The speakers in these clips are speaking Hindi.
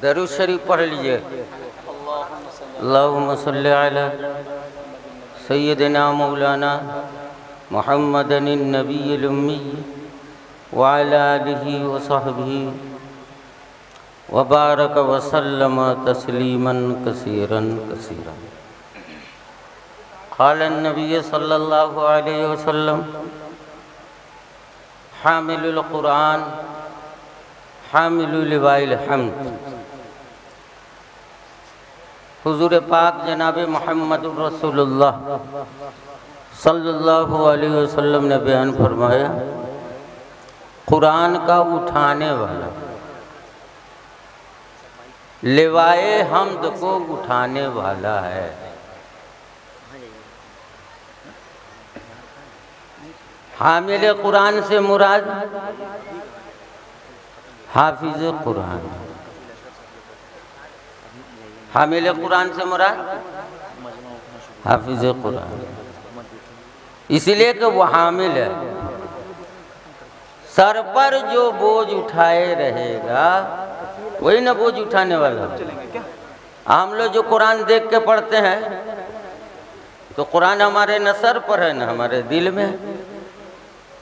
दरूद शरीफ पढ़ लीजिए। अल्लाहुम्मा सल्ली अला सय्यिदिना मौलाना मुहम्मदिन नबिय्यिल उम्मी व अला आलिहि व सहबिहि व बारक व सल्लम तस्लीमन कसीरन कसीरा। क़ाल नबी सल्लल्लाहु अलैहि वसल्लम हामिलुल कुरान हामिलुल लिवाइल हम्द। हुजूर पाक जनाब मोहम्मद रसूलुल्लाह सल्लल्लाहु अलैहि वसल्लम ने बयान फरमाया, कुरान का उठाने वाला लिवाए हम्द को उठाने वाला है। हामिल कुरान से मुराद हाफिज कुरान। हामिल कुरान से मुराद हाफिज कुरान, इसलिए कि वो हामिल है। सर पर जो बोझ उठाए रहेगा वही ना बोझ उठाने वाला। हम लोग जो कुरान देख के पढ़ते हैं तो कुरान हमारे न सर पर है न हमारे दिल में।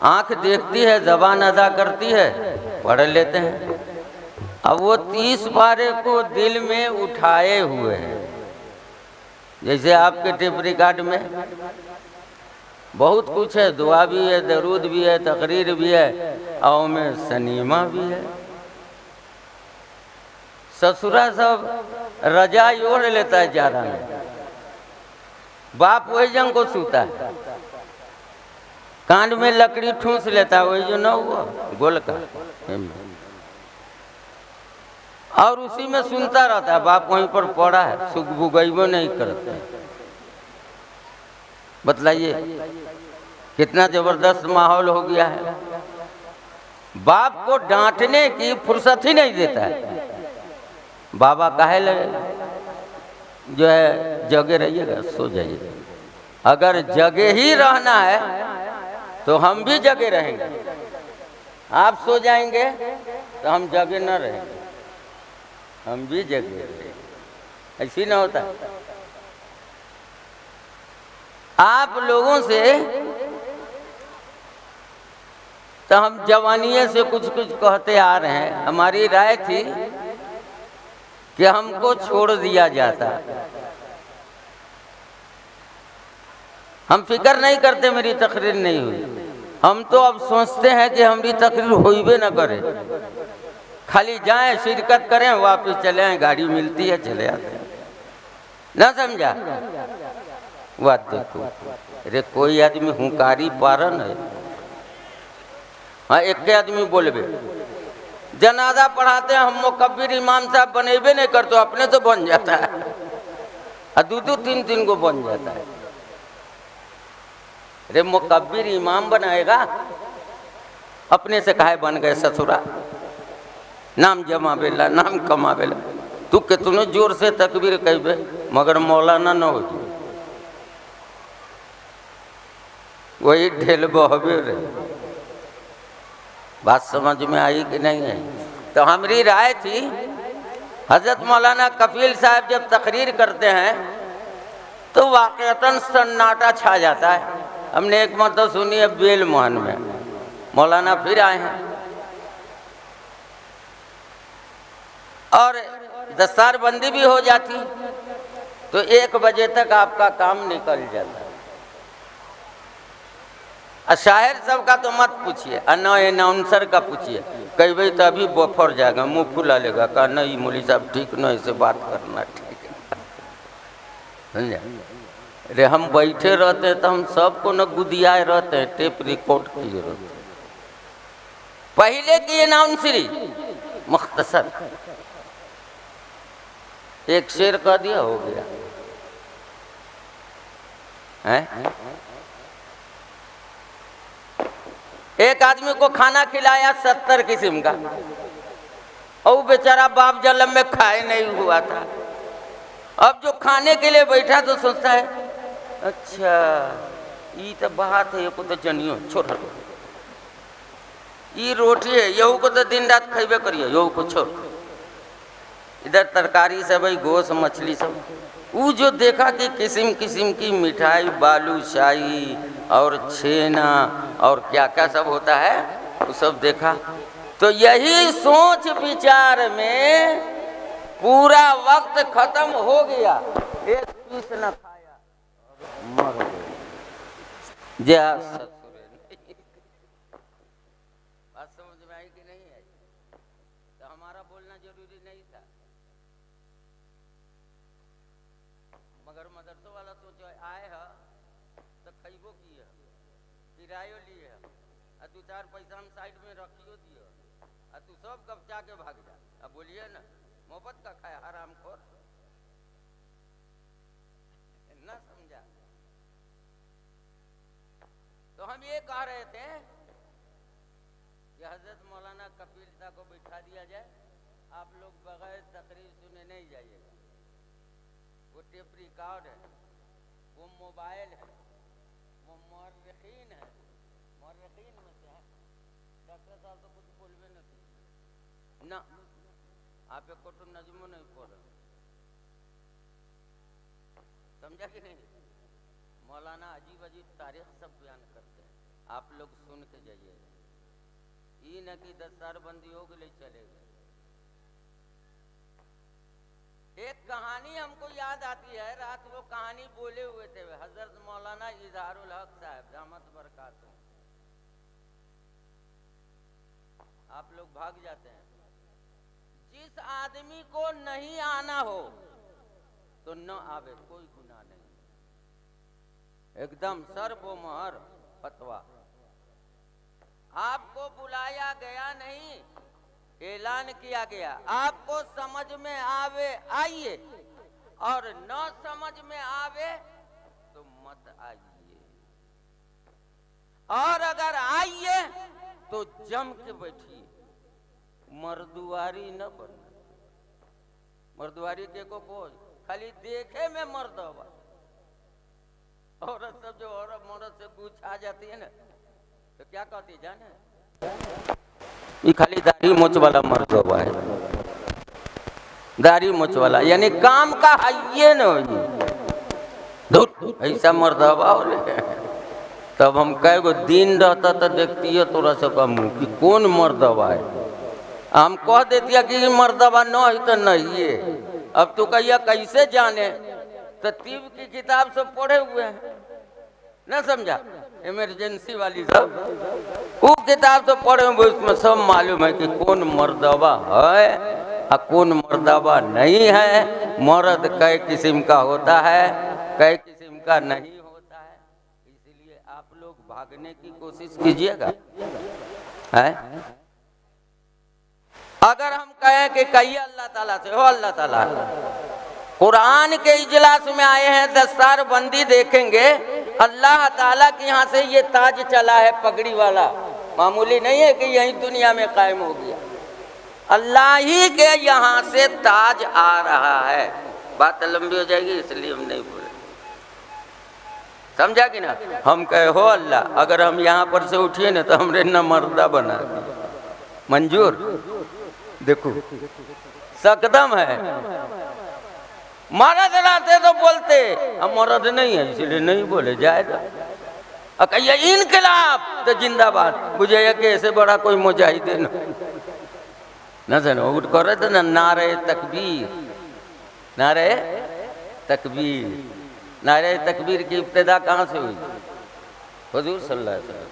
आँख देखती है, ज़बान अदा करती है, पढ़ लेते हैं। अब वो 30 पारे को दिल में उठाए हुए हैं। जैसे आपके टेप रिकॉर्ड में बहुत कुछ है, दुआ भी है, दरूद भी है, तकरीर भी है और में सनीमा भी है। ससुरा सब रजाई ओढ़ लेता है जाड़ा में, बाप वही जंग को सूता है, कांड में लकड़ी ठूस लेता है, वही जो न हुआ गोल का, और उसी में सुनता रहता है। बाप वहीं पर पड़ा है, सुख बुगैबो नहीं करते। बतलाइए कितना जबरदस्त माहौल हो गया है। बाप को डांटने की फुर्सत ही नहीं देता है। बाबा काहे लगे जो है जगे रहिएगा, सो जाइए। अगर जगे ही रहना है तो हम भी जगे रहेंगे। आप सो जाएंगे तो हम जगे न रहेंगे, हम भी जगे रहेंगे। ऐसी ना होता। आप लोगों से तो हम जवानिये से कुछ कुछ कहते आ रहे हैं। हमारी राय थी कि हमको छोड़ दिया जाता। हम फिक्र नहीं करते मेरी तकरीर नहीं हुई। हम तो अब सोचते हैं कि हमारी तकरीर हुई भी न करे, खाली जाएं, शिरकत करें, वापस चले आए। गाड़ी मिलती है चले आते हैं। ना समझा? बात देखो, अरे कोई आदमी हुंकारी पारन है। हाँ, एक आदमी बोलबे जनाजा पढ़ाते हैं, हम मुकब्बिर इमाम साहब बनेबे नहीं करते, अपने तो बन जाता है और 2-2 3-3 को बन जाता है। अरे मुकब्बिर इमाम बनाएगा, अपने से काहे बन गए ससुरा। नाम जमा बेला, नाम कमा बेला। तू कितने जोर से तकबीर कहबे मगर मौलाना न हो, वही ढेल बहबे रे। बात समझ में आई कि नहीं है? तो हमारी राय थी, हजरत मौलाना कफील साहब जब तकरीर करते हैं तो वाक़अतन सन्नाटा छा जाता है। हमने एक मतलब सुनी है बेल मोहन में, मौलाना फिर आए हैं और दस्तारबंदी भी हो जाती तो 1 बजे तक आपका काम निकल जाता। शायर सब का तो मत पूछिए, अनाउंसर का पूछिए। कई भाई तो अभी बफर जाएगा, मुँह फुला लेगा, कहा नहीं मौली साहब ठीक नहीं, ऐसे बात करना ठीक है। समझा? अरे हम बैठे रहते हैं तो हम सबको न गुदियाए रहते हैं, टेप रिकॉर्ड किए रहते हैं। पहले की अनाउंसरी मुख्तसर एक शेर कह दिया, हो गया है। एक आदमी को खाना खिलाया 70 किस्म का, और बेचारा बाप जलम में खाए नहीं हुआ था। अब जो खाने के लिए बैठा तो सोचता है, अच्छा ये तो बात है, ये को तो जनियो छोड़, ये रोटी है, यहू को तो दिन रात खेबे करिए, यहू को छोड़। इधर तरकारी सब भाई, गोश्त मछली सब। वो जो देखा कि किस्म किस्म की मिठाई, बालूशाही और छेना और क्या क्या सब होता है, वो सब देखा। तो यही सोच विचार में पूरा वक्त खत्म हो गया। एक पीस न खाया मर गए। बात समझ में आई कि नहीं आई? तो हमारा बोलना जरूरी नहीं था, मगर मदरसों वाला सोचो आए है तो खैबो की है, किरायो लिए है, और 2-4 पैसा हम साइड में रखियो दियो, और तू सब कब्जा के भाग जा। अब बोलिए ना, मोहब्बत का खाया हराम खोर, ना समझा? तो हम ये कह रहे थे कि हजरत मौलाना कपिल साहब को बिठा दिया जाए, आप लोग बगैर तकरीर सुने नहीं जाइएगा। वो टेप रिकॉर्ड है, वो मोबाइल है, वो मौर्रिखीन है। मौर्रिखीन में से है डॉक्टर साहब तो कुछ बोलवे नहीं ना, आप एक तो नजमो नहीं पढ़, समझा कि नहीं? मौलाना अजीब अजीब तारीख सब बयान करते हैं, आप लोग सुन के जाइएगा। ये न कि 10 साल बंदी हो गई चले गए। एक कहानी हमको याद आती है, रात वो कहानी बोले हुए थे हजरत मौलाना इजहारुल हक साहब रहमत बरकातहू। आप लोग भाग जाते हैं। जिस आदमी को नहीं आना हो तो न आवे, कोई गुनाह नहीं, एकदम सर्वमोहर फतवा। आपको बुलाया गया नहीं, ऐलान किया गया, आपको समझ में आवे आइए, और न समझ में आवे तो मत आइए, और अगर आइए तो जम के बैठिए। मर्दुआरी न बनना। मर्दुआरी के को बोझ खाली देखे में मर्द होगा। औरत सब जो औरत मर्द से पूछ आ जाती है ना, तो क्या कहती जाने, ये खाली दाढ़ी मोच वाला मर्द हुआ है, दाढ़ी मोच वाला, यानी काम का हाइये न हो, ऐसा मर्द हुआ। तब हम कहे गो दिन रहता तो देखती है थोड़ा सा का मुँह कि कौन मर्द हुआ है। हम कह देती है कि मर्दबा न है तो नहीं है। अब तू कहिए कैसे जाने, तो तीब की किताब सब पढ़े हुए हैं, न समझा? इमरजेंसी वाली सब वो किताब तो पढ़े हुए, उसमें सब मालूम है कि कौन मर्दबा है और कौन मर्दबा नहीं है। मर्द कई किस्म का होता है, कई किस्म का नहीं होता है। इसलिए आप लोग भागने की कोशिश कीजिएगा। है अगर हम कहें कि कहिए अल्लाह ताला से, हो अल्लाह ताला, कुरान के इजलास में आए हैं, दस्तार बंदी देखेंगे, अल्लाह ताला के यहाँ से ये ताज चला है पगड़ी वाला, मामूली नहीं है कि यही दुनिया में कायम हो गया। अल्लाह ही के यहाँ से ताज आ रहा है। बात लंबी हो जाएगी इसलिए हम नहीं बोले, समझा कि ना? हम कहे हो अल्लाह, अगर हम यहाँ पर से उठिए ना तो हमरे न मर्दा बना मंजूर। देखो सकदम है, मर्द रहते तो बोलते, हम मर्द नहीं है इसलिए नहीं बोले जाएगा। और कहिए इनकलाब तो जिंदाबाद, बुझे कि ऐसे बड़ा कोई मुजाहिदीन न जानो उठ कर तो ना, नारे तकबीर, नारे तकबीर। नारे तकबीर की इब्तिदा कहाँ से हुई? हुजूर सल्लल्लाहु अलैहि वसल्लम।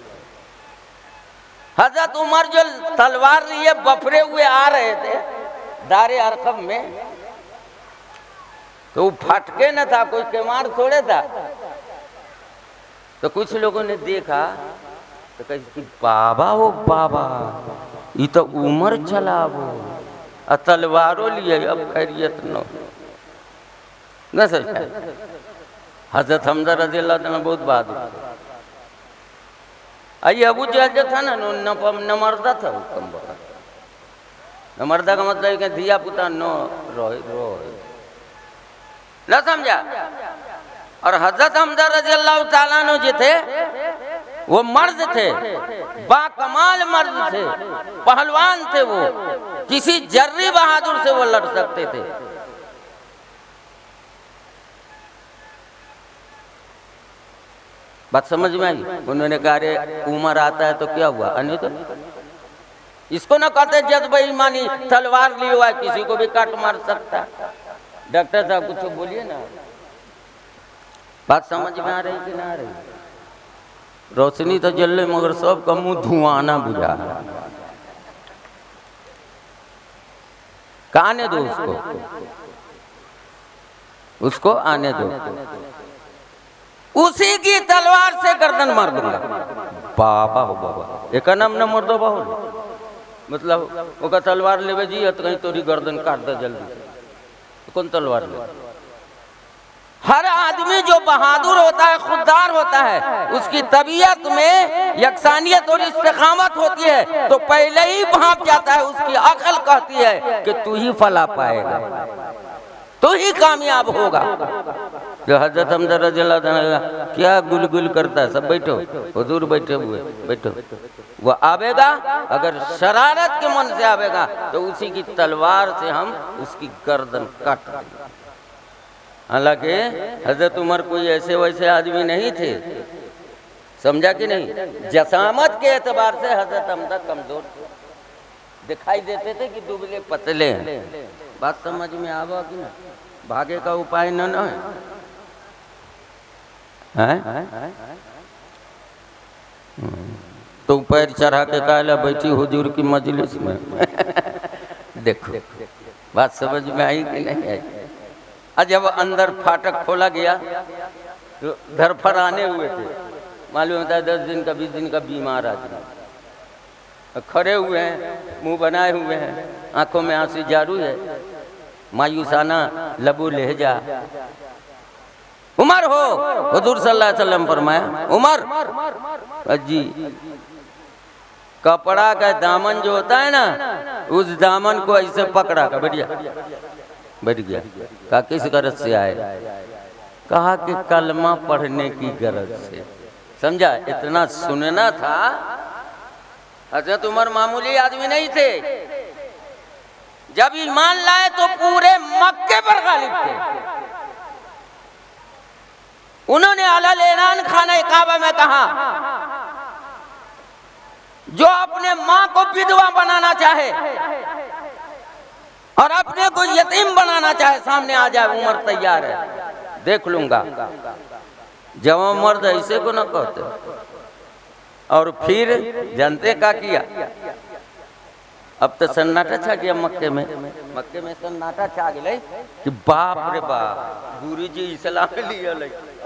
हजरत उमर जो तलवार लिए बफरे हुए आ रहे थे दारे अरकम में, तो वो फटके न था, कोई केमार थोड़े था। तो कुछ लोगों ने देखा तो कही कि बाबा हो बाबा, ये तो उमर चला वो, तलवारों लिए, अब खैरियत न सच। हजरत हमजा रज़ी अल्लाह तआला बहुत बहादुर थे। आइए अबू जहल जो था ना, नमर्दा था, नमर्दा का मतलब कि धिया पुता नो रोए न समझा। और हजरत हमजा रज़ी अल्लाह तआला अन्हु जो थे वो मर्द थे, बाकमाल मर्द थे, पहलवान थे वो। किसी जर्री बहादुर से वो लड़ सकते थे। बात समझ में आई? उन्होंने कहा अरे उमर आता है तो क्या हुआ, अन्य तो इसको ना कहते जज बेईमानी, तलवार ली हुआ है किसी को भी काट मार सकता है। डॉक्टर साहब कुछ बोलिए ना। बात समझ में आ रही कि ना आ रही? रोशनी तो जल रही मगर सबका मुंह धुआं ना बुझा। आने दो उसको आने दो। उसी की तलवार से गर्दन मार दूंगा। बाबा हो बाबा, एक नाम न मर दो बहुत, मतलब वो तलवार लेवे जी तो कहीं तोरी गर्दन काट दे जल्दी। तो कौन तलवार ले? हर आदमी जो बहादुर होता है, खुददार होता है, उसकी तबीयत में यकसानियत और इस्तिकामत होती है, तो पहले ही भाप जाता है। उसकी अकल कहती है कि तू ही फला पाएगा, तू ही कामयाब होगा। जो हजरत हमजा रज़ियल्लाहु अन्हु क्या गुलगुल करता है, सब बैठो, हुजूर बैठे हुए, बैठो। वो आवेगा, अगर शरारत के मन से आवेगा तो उसी की तलवार से हम उसकी गर्दन काट देंगे। हालांकि हजरत उमर कोई ऐसे वैसे आदमी नहीं थे, समझा कि नहीं? जसामत के एतबार से हजरत हमजा कमजोर दिखाई देते थे कि दुबले पतले हैं। बात समझ में आवा कि ना? भागे का उपाय न है? तो पैर चढ़ा के काला बैठी हुजूर की मजलिस में। देखो बात समझ में आई कि नहीं आई? जब अंदर फाटक खोला गया तो धरफराने हुए थे, मालूम होता है 10 दिन का 20 दिन का बीमार आदमी खड़े हुए हैं, मुंह बनाए हुए हैं, आंखों में आंसू जारू है, मायूसाना लबू लहजा। उमर हो, हुजूर सल्लल्लाहु अलैहि वसल्लम फरमाया उमर जी, कपड़ा का दामन जो होता है ना, उस दामन को ऐसे पकड़ा का बैठ गया। कहा किस गरज से आए? कहा कि कलमा पढ़ने की गरज से। समझा? इतना सुनना था। हजरत उमर मामूली आदमी नहीं थे। जब ईमान लाए तो पूरे मक्के पर गालिब थे। उन्होंने अलल ऐलान खाने काबा में कहा, जो अपने माँ को विधवा बनाना चाहे और अपने को यतीम बनाना चाहे, सामने आ जाए, उमर तैयार है, देख लूंगा। जवान मर्द ऐसे को न कहते। और फिर जानते का किया? अब तो सन्नाटा छा गया मक्के में सन्नाटा छा गया कि बाप रे बाप, गुरु जी इस्लाम लिया।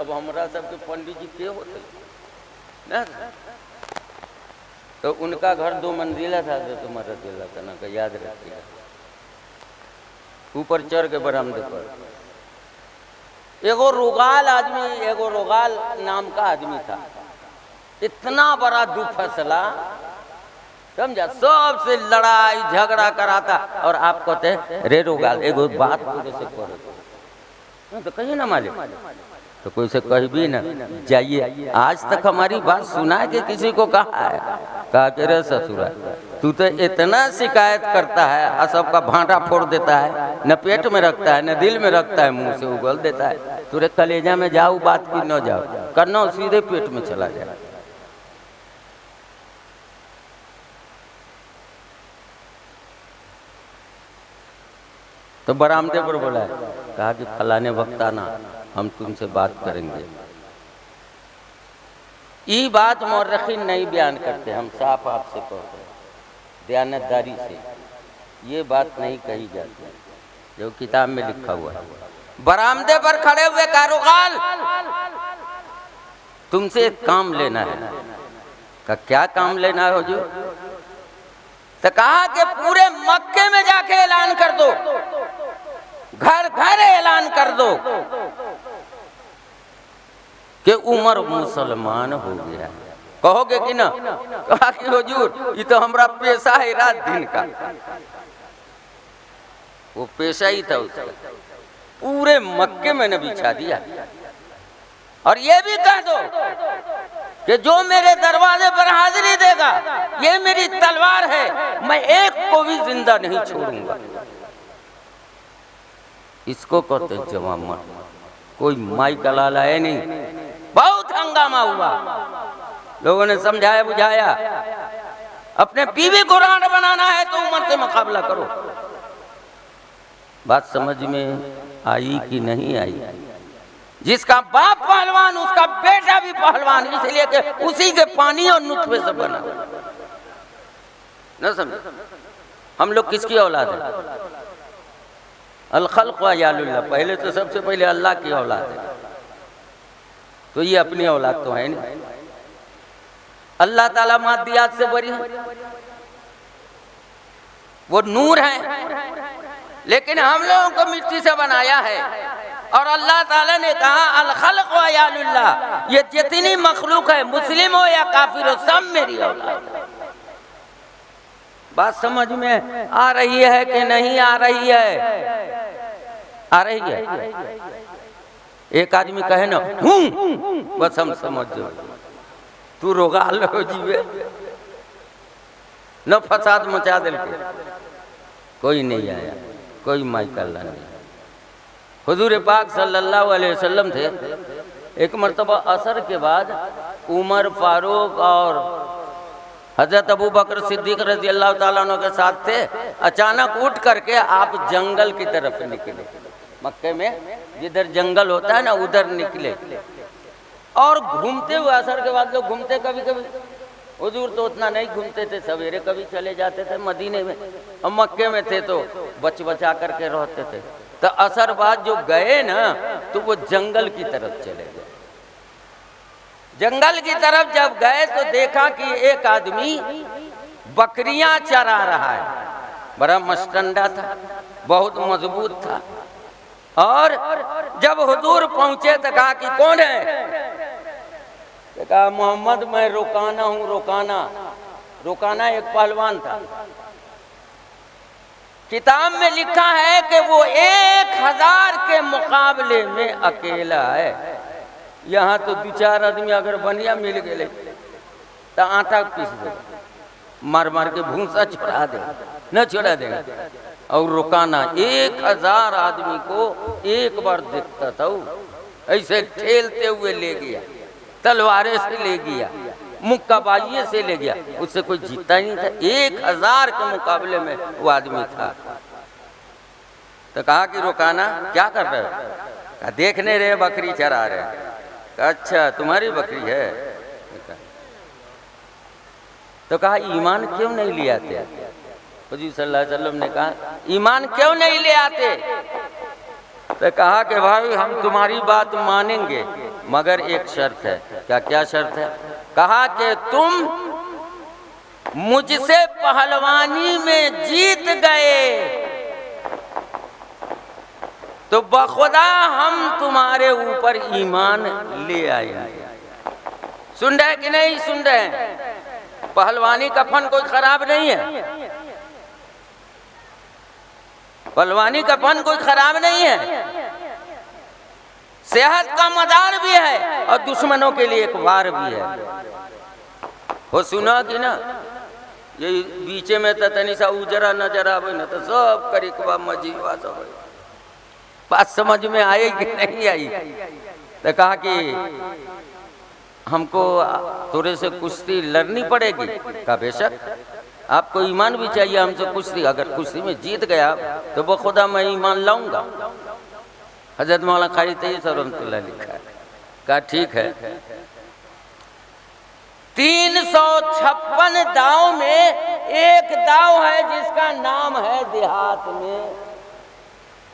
अब हमरा सबके पंडित जी के होते ना? तो उनका घर 2 मंजिला था, जो तुम रज़ियल्लाहु का याद रखिएगा। ऊपर चढ़ के बरामदे पर एगो रोगाल आदमी, एगो रोगाल नाम का आदमी था। इतना बड़ा दुफसला, समझा, सबसे लड़ाई झगड़ा कराता। और आप कहते रे रोगाल एगो बात से करो तो कहिए ना मालिक, तो कोई से कह भी ना जाइए। आज तक हमारी बात सुना है कि किसी को कहा है? कहा कि रे ससुरा, तू तो इतना शिकायत करता है और सबका भांटा फोड़ देता है, न पेट में रखता है न दिल में रखता है, मुंह से उगल देता है। तुरे कलेजा में जाओ बात की न जाओ, करना सीधे पेट में चला जाए। तो बरामदे पर बोला है, कहा कि फलाने वक्त आना, हम तुमसे बात करेंगे। ये बात मौरखीन नहीं बयान करते, हम साफ आपसे कहते हैं दयानतदारी से, ये बात नहीं कही जाती जो किताब में लिखा हुआ है। बरामदे पर खड़े हुए कारोगाल, तुमसे एक काम लेना है। का क्या काम लेना है हुजूर? तो कहा कि पूरे मक्के में जाके ऐलान कर दो, घर घर ऐलान कर दो कि उमर मुसलमान हो गया। कहोगे कि ना? कहा कि हुजूर ये तो हमारा पेशा है रात दिन का। वो पेशा ही था उसका। पूरे मक्के में ने बिछा दिया। और ये भी कह दो कि जो मेरे दरवाजे पर हाजिरी देगा ये मेरी तलवार है, मैं एक को भी जिंदा नहीं छोड़ूंगा। इसको कहते जवाब मत। कोई माई का लाला है नहीं। बहुत हंगामा हुआ, लोगों ने समझाया बुझाया। अपने बीवी को राणा बनाना है तो उमर से मुकाबला करो। बात समझ में आई कि नहीं आई? जिसका बाप पहलवान उसका बेटा भी पहलवान, इसलिए कि उसी के पानी और नुतफे से बना। न समझे? हम लोग किसकी औलाद है? अल खल्क़ व यालुल्लाह, पहले तो सबसे पहले अल्लाह की औलाद है। तो ये अपनी औलाद तो है नहीं। अल्लाह ताला मादियात से बरी है, वो नूर है, लेकिन हम लोगों को मिट्टी से बनाया है। और अल्लाह ताला ने कहा अल खल्क़ व यालुल्लाह, ये जितनी मखलूक है, मुस्लिम हो या काफिर हो, सब मेरी औलाद है। बात समझ में आ रही है कि नहीं आ रही है? आ रही है। एक आदमी कहे ना हूं, बस हम समझ जाओ तू रोगा लो जीवे न फसाद मचा दिल के। कोई नहीं आया, कोई माइकल्ला नहीं। हुजूर पाक सल्लल्लाहु अलैहि वसल्लम थे। एक मर्तबा असर के बाद उमर फारूक और हजरत अबू बकर सिद्दीक रजी अल्लाह ताला अन्हु के साथ थे। अचानक उठ करके आप जंगल की तरफ निकले। मक्के में जिधर जंगल होता है ना उधर निकले और घूमते हुए, असर के बाद लोग घूमते कभी कभी, हुजूर तो उतना नहीं घूमते थे, सवेरे कभी चले जाते थे मदीने में, और मक्के में थे तो बचा करके रहते थे। तो असर बाद जो गए ना तो वो जंगल की तरफ चले गए। जंगल की तरफ जब गए तो देखा कि एक आदमी बकरियां चरा रहा है। बड़ा मस्टंडा था, बहुत मजबूत था। और जब हुजूर पहुंचे तो कहा कि कौन है? तो कहा मोहम्मद मैं रुकाना हूं। रुकाना एक पहलवान था। किताब में लिखा है कि वो 1000 के मुकाबले में अकेला है। यहाँ तो 2-4 आदमी अगर बनिया मिल गए तो आटा पीस दे, मार मार के भूसा छोड़ा दे, न छोड़ा देगा। और रुकाना 1000 आदमी को एक बार देखता था, ऐसे ठेलते हुए ले गया, तलवारे से ले गया, मुक्काबाजी से ले गया, उससे कोई जीता ही नहीं था। 1000 के मुकाबले में वो आदमी था। तो कहा कि रुकाना क्या कर रहे हो? कहा देखने रहे बकरी चरा रहे। अच्छा तुम्हारी बकरी है? तो कहा ईमान क्यों नहीं ले आते? हुजूर सल्लल्लाहु अलैहि वसल्लम ने कहा ईमान क्यों नहीं ले आते? तो कहा कि भाई हम तुम्हारी बात मानेंगे मगर एक शर्त है। क्या शर्त है? कहा कि तुम मुझसे पहलवानी में जीत गए तो बखुदा हम तुम्हारे ऊपर ईमान ले आएंगे। सुन रहे कि नहीं सुन रहे? पहलवानी का फन कोई खराब नहीं है। पहलवानी का फन कोई खराब नहीं है। सेहत का मदार भी है और दुश्मनों के लिए एक वार भी है। हो सुना कि ना ये बीचे में तो तनिसा उजरा नजर आवे ना तो सब करिकवा मजीवा सब। बात समझ में आई कि नहीं आई? तो कहा कि हमको थोड़े से कुश्ती लड़नी पड़ेगी। कहा बेशक, आपको ईमान भी चाहिए हमसे कुश्ती। अगर कुश्ती में जीत गया तो बखुदा मैं ईमान लाऊंगा। हजरत मौलाना खारी तैयब रहमतुल्लाह लिखा है। कहा ठीक है। 356 दाव में एक दाव है जिसका नाम है देहात में,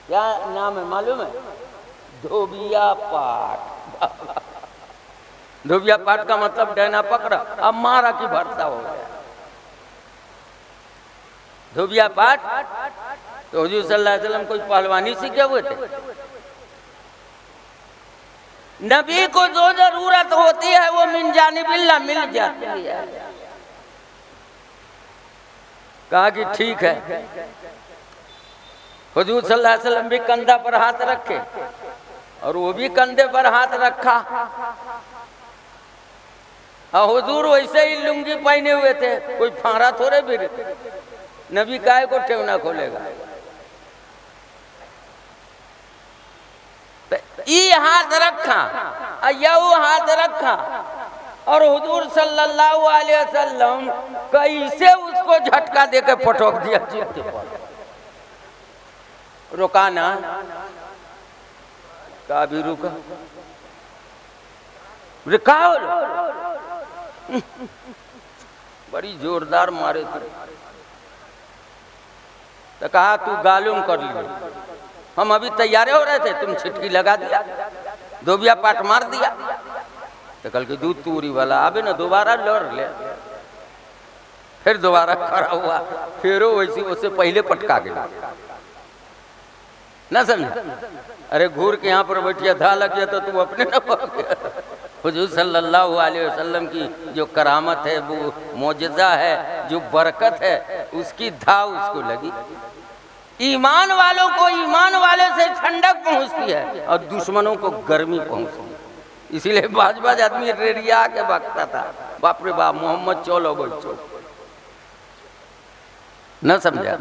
क्या नाम है मालूम है? धोबिया पाठ। धोबिया पाठ का मतलब डैना पकड़ा अब मारा की भरता हो गया। धोबिया पाठ तो हुजूर सल्लल्लाहु अलैहि वसल्लम कोई पहलवानी सीखे हुए थे? नबी को जो जरूरत होती है वो मिन जानिबिल्लाह मिल जाती है। कहा कि ठीक है। हुजूर सल्लल्लाहु अलैहि वसल्लम भी कंधा पर हाथ रखे और वो भी कंधे पर हाथ रखा और हुजूर वैसे ही लुंगी पहने हुए थे, कोई फाड़ा थोड़े भी। नबी काय को ठेवना खोलेगा। ई हाथ रखा, यू हाथ रखा, और हुजूर सल्लल्लाहु अलैहि वसल्लम कैसे उसको झटका देकर पटक दिया जूते पर। रुका ना, का भी रुका, रुकाओ। बड़ी जोरदार मारे थे। तो कहा तू गालूम कर लिया, हम अभी तैयार हो रहे थे, तुम छिटकी लगा दिया, धोबिया पाट मार दिया। तो कल के दूध तूरी वाला आबे ना, दोबारा लड़ ले। फिर दोबारा खड़ा हुआ, फिर वैसी उससे पहले पटका गया ना, समझ। अरे घूर के यहाँ पर बैठिया, धा लग गया तो तू अपने ना पड़ गया। हुजूर सल्लल्लाहु अलैहि वसल्लम की जो करामत है, वो मौजज़ा है, जो बरकत है, उसकी धा उसको लगी। ईमान वालों को ईमान वाले से ठंडक पहुंचती है और दुश्मनों को गर्मी पहुंचती है। इसीलिए बाज आदमी रेडिया के भागता था, बाप रे बाप मोहम्मद चलो बच्चो, न समझा।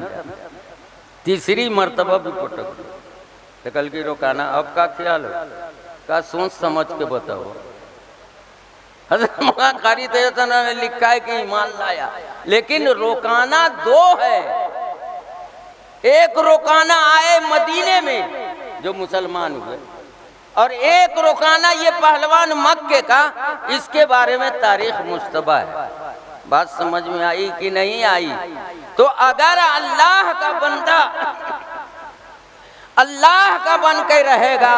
तीसरी मर्तबा भी पटक तो कल की रोकाना। अब का ख्याल हो, का सोच समझ के बताओ। हज़रत कारी तैयतना ने लिखा है कि ईमान लाया, लेकिन रोकाना दो है। एक रोकाना आए मदीने में जो मुसलमान हुए, और एक रोकाना ये पहलवान मक्के का, इसके बारे में तारीख मुश्तबा है। बात समझ में आई कि नहीं आई? तो अगर अल्लाह का बंदा अल्लाह का बन के रहेगा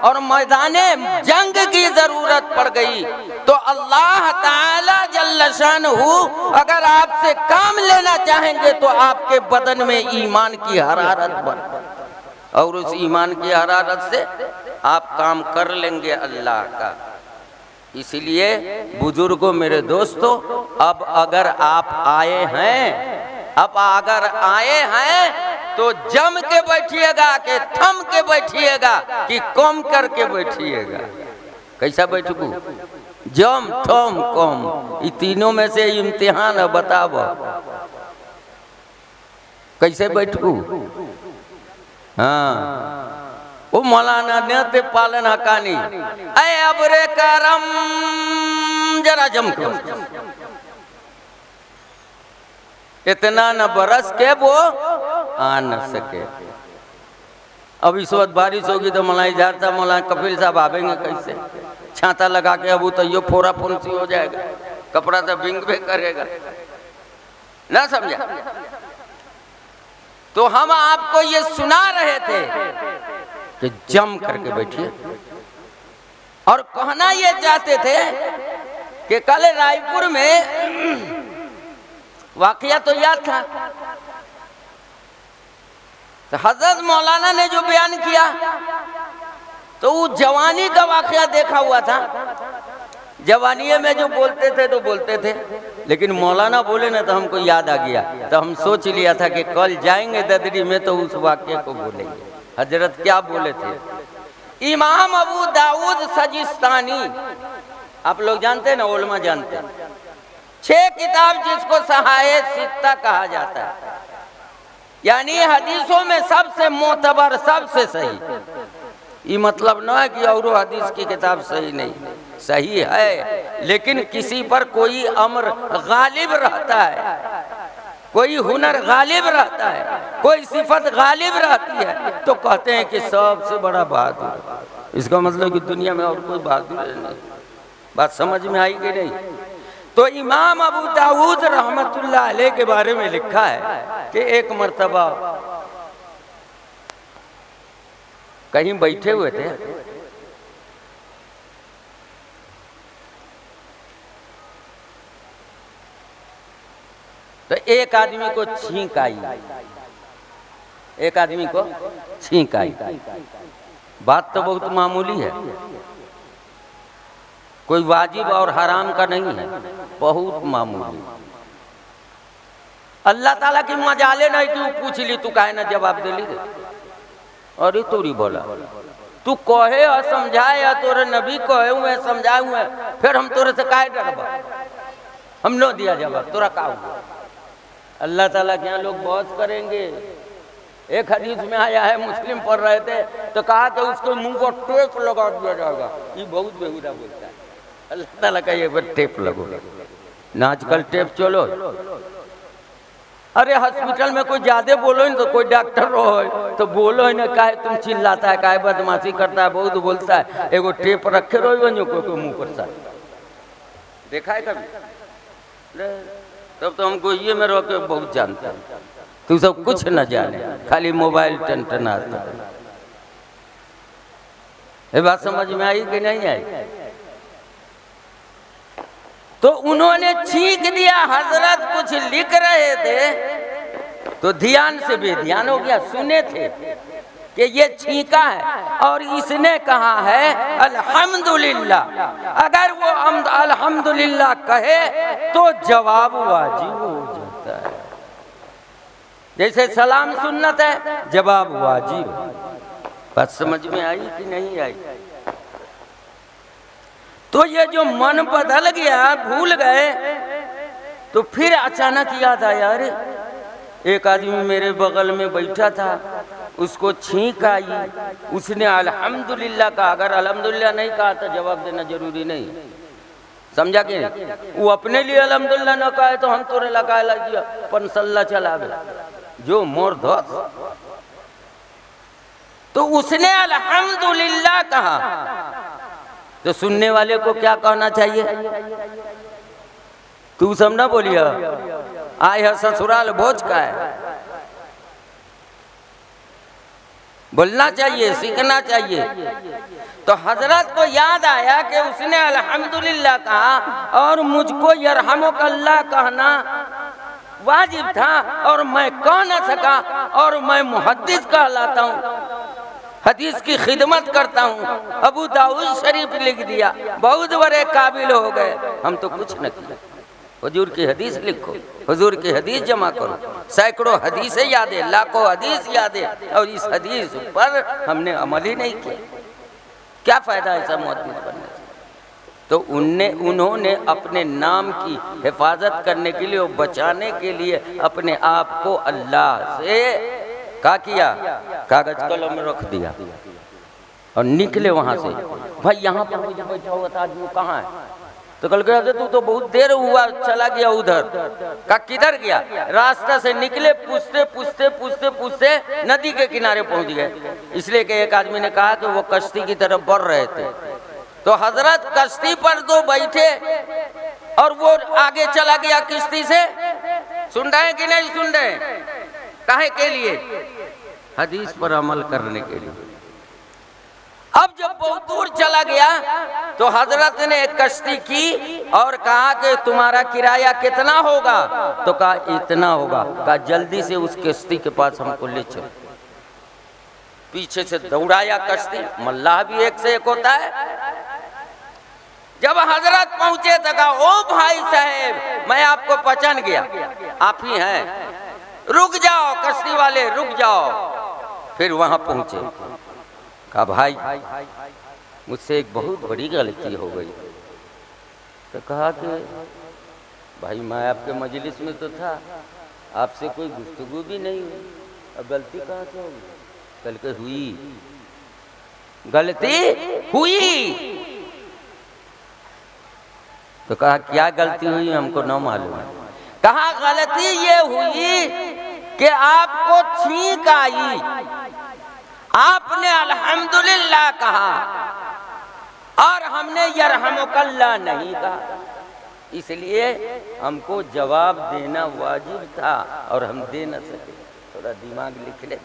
और मैदाने जंग की जरूरत पड़ गई, तो अल्लाह ताला जल्ल शानहू अगर आपसे काम लेना चाहेंगे तो आपके बदन में ईमान की हरारत बढ़, और उस ईमान की हरारत से आप काम कर लेंगे अल्लाह का। इसलिए बुजुर्गों, मेरे दोस्तों, अब अगर आप आए हैं तो जम के बैठिएगा कि थम के बैठिएगा कि कम करके बैठिएगा। कैसा बैठू? जम, थम, कम, ये तीनों में से इम्तिहान है, बताओ कैसे बैठू। हाँ, वो मौलाना ने पालन हकानी, अय अबरे करम जरा जम के, इतना न बरस के वो आ न सके। अब इस वक्त बारिश होगी तो मौलाना इजहार साहब, मौलाना कपिल साहब आवेंगे कैसे? छाता लगा के अब तो ये फोरा फुंसी हो जाएगा, कपड़ा तो बिंग भी करेगा, ना समझा? तो हम आपको ये सुना रहे थे कि जम करके बैठिए, और कहना ये चाहते थे कि कल रायपुर में वाकया तो याद था, तो हजरत मौलाना ने जो बयान किया तो वो जवानी का वाकया देखा हुआ था। जवानी में जो बोलते थे तो बोलते थे, लेकिन मौलाना बोले ना तो हमको याद आ गया, तो हम सोच लिया था कि कल जाएंगे ददरी में तो उस वाकये को बोलेंगे। हजरत क्या बोले थे? इमाम अबू दाऊद सजिस्तानी, आप लोग जानते हैं ना, उलमा जानते हैं, 6 किताब जिसको सहाये सित्ता कहा जाता है, यानी हदीसों में सबसे मोतबर, सबसे सही। ये मतलब ना है कि और हदीस की किताब सही नहीं, सही है, लेकिन किसी पर कोई अम्र गालिब रहता है, कोई हुनर गालिब रहता है, कोई सिफत गालिब रहती है, तो कहते हैं कि सबसे बड़ा बहादुर। इसका मतलब कि दुनिया में और कोई बहादुर नहीं। बात समझ में आई कि नहीं? तो इमाम अबू दाऊद रहमतुल्लाह अलैह के बारे में लिखा है कि एक मर्तबा कहीं बैठे हुए थे, तो एक आदमी को छींक आई, एक आदमी को छींक आई। बात तो बहुत मामूली है, कोई वाजिब और हराम का नहीं है, बहुत मामूली। अल्लाह ताला की मजाले नहीं, तू पूछ ली, तू काहे ना जवाब दे ली? अरे तोरी बोला, तू कहे और समझाए या तोरे नबी कहे हुए समझाए हुए, फिर हम तोरे से काहे डरबा? हम नो दिया जवाब, तोरा का हुआ? अल्लाह ताला के यहाँ लोग बहस करेंगे। एक हदीस में आया है, मुस्लिम पढ़ रहे थे तो कहा कि उसको मुंह को टेप लगा दिया जाएगा। ये बहुत बेहुदा बोलता है। अल्लाह ताला का ये टेप लगो ना, आजकल टेप चलो। अरे हॉस्पिटल में कोई ज्यादा बोलो तो कोई डॉक्टर हो तो बोलो ना, काहे तुम चिल्लाता है, काहे बदमाशी करता है, बहुत बोलता है। एगो टेप रखे रहो कोई मुंह पर सा देखा है कभी? तब तो हमको ये में रह के बहुत जानता है, तू सब कुछ न जाने, खाली मोबाइल टन आता है। ये बात समझ में आई कि नहीं आई? तो उन्होंने छींक दिया। हजरत कुछ लिख रहे थे तो ध्यान से बेध्यान हो गया, सुने थे कि ये छींका है और इसने कहा है अल्हम्दुलिल्लाह। अगर वो अल्हम्दुलिल्लाह कहे तो जवाब वाजिब हो जाता है। जैसे सलाम सुन्नत है, जवाब वाजिब। बात समझ में आई कि नहीं आई? तो ये जो मन बदल गया, भूल गए, तो फिर अचानक याद आया, अरे एक आदमी मेरे बगल में बैठा था, उसको छींक आई, उसने अल्हम्दुलिल्लाह कहा। अगर अल्हम्दुलिल्लाह नहीं कहा तो जवाब देना जरूरी नहीं, समझा कि नहीं? वो अपने लिए अल्हम्दुलिल्लाह न कहा तो हम तोरे लगा लगिया पनसल्ला चलावे जो मोर दोस्त। तो उसने अल्हम्दुलिल्लाह कहा तो सुनने वाले को क्या कहना चाहिए? तू सब ना बोलिए आए है ससुराल भोज का है, बोलना चाहिए, सीखना चाहिए। तो हजरत को याद आया कि उसने अल्हम्दुलिल्लाह कहा और मुझको यरहमुकल्लाह कहना वाजिब था और मैं कह न सका, और मैं मुहद्दिस कहलाता हूँ, हदीस की खिदमत करता हूँ। अबू दाऊद शरीफ लिख दिया, बहुत बड़े काबिल हो गए। हम तो कुछ न किया। हुजूर की हदीस लिखो, हुजूर की हदीस जमा करो, सैकड़ों हदीसें याद है, लाखों हदीस याद है, और इस हदीस पर हमने अमल ही नहीं किया। क्या फायदा ऐसा मुहद्दिस बनने से? तो उन्होंने अपने नाम की हिफाजत करने के लिए और बचाने के लिए अपने आप को अल्लाह से क्या किया? कागज कलम में रख दिया और निकले वहां से। भाई यहाँ पर मुझे बैठा हुआ था आदमी कहाँ है? तो कल गया तू तो बहुत देर हुआ चला गया उधर का, किधर गया? रास्ता से निकले, पूछते पूछते पूछते पूछते नदी के किनारे पहुंच गए। इसलिए कि एक आदमी ने कहा कि वो कश्ती की तरफ बढ़ रहे थे, तो हजरत कश्ती पर तो बैठे और वो आगे चला गया किश्ती से। सुन रहे कि नहीं सुन रहे? काहे के लिए? हदीस पर अमल करने के लिए। अब जब बहुत दूर चला गया तो हजरत ने एक कश्ती की और कहा कि तुम्हारा किराया कितना होगा? तो कहा इतना होगा। कहा जल्दी से उस कश्ती के पास हमको ले चलो। पीछे से दौड़ाया कश्ती। मल्लाह भी एक से एक होता है। जब हजरत पहुंचे तो कहा ओ भाई साहब, मैं आपको पहचान गया, आप ही हैं, रुक जाओ कश्ती वाले, रुक जाओ। फिर वहां पहुंचे, कहा भाई मुझसे एक बहुत बड़ी गलती हो गई। तो कहा कि भाई मैं आपके मजलिस में तो था, आपसे कोई गुफ्तगू भी नहीं हुई, अब गलती कहाँ से होगी? कल के हुई, गलती हुई। तो कहा क्या गलती हुई? हमको न मालूम है। कहा गलती ये हुई कि आपको छींक आई, आपने अल्हम्दुलिल्लाह कहा और हमने यरहमुकल्लाह नहीं कहा, इसलिए हमको जवाब देना वाजिब था और हम दे न सके। थोड़ा दिमाग लिख ले।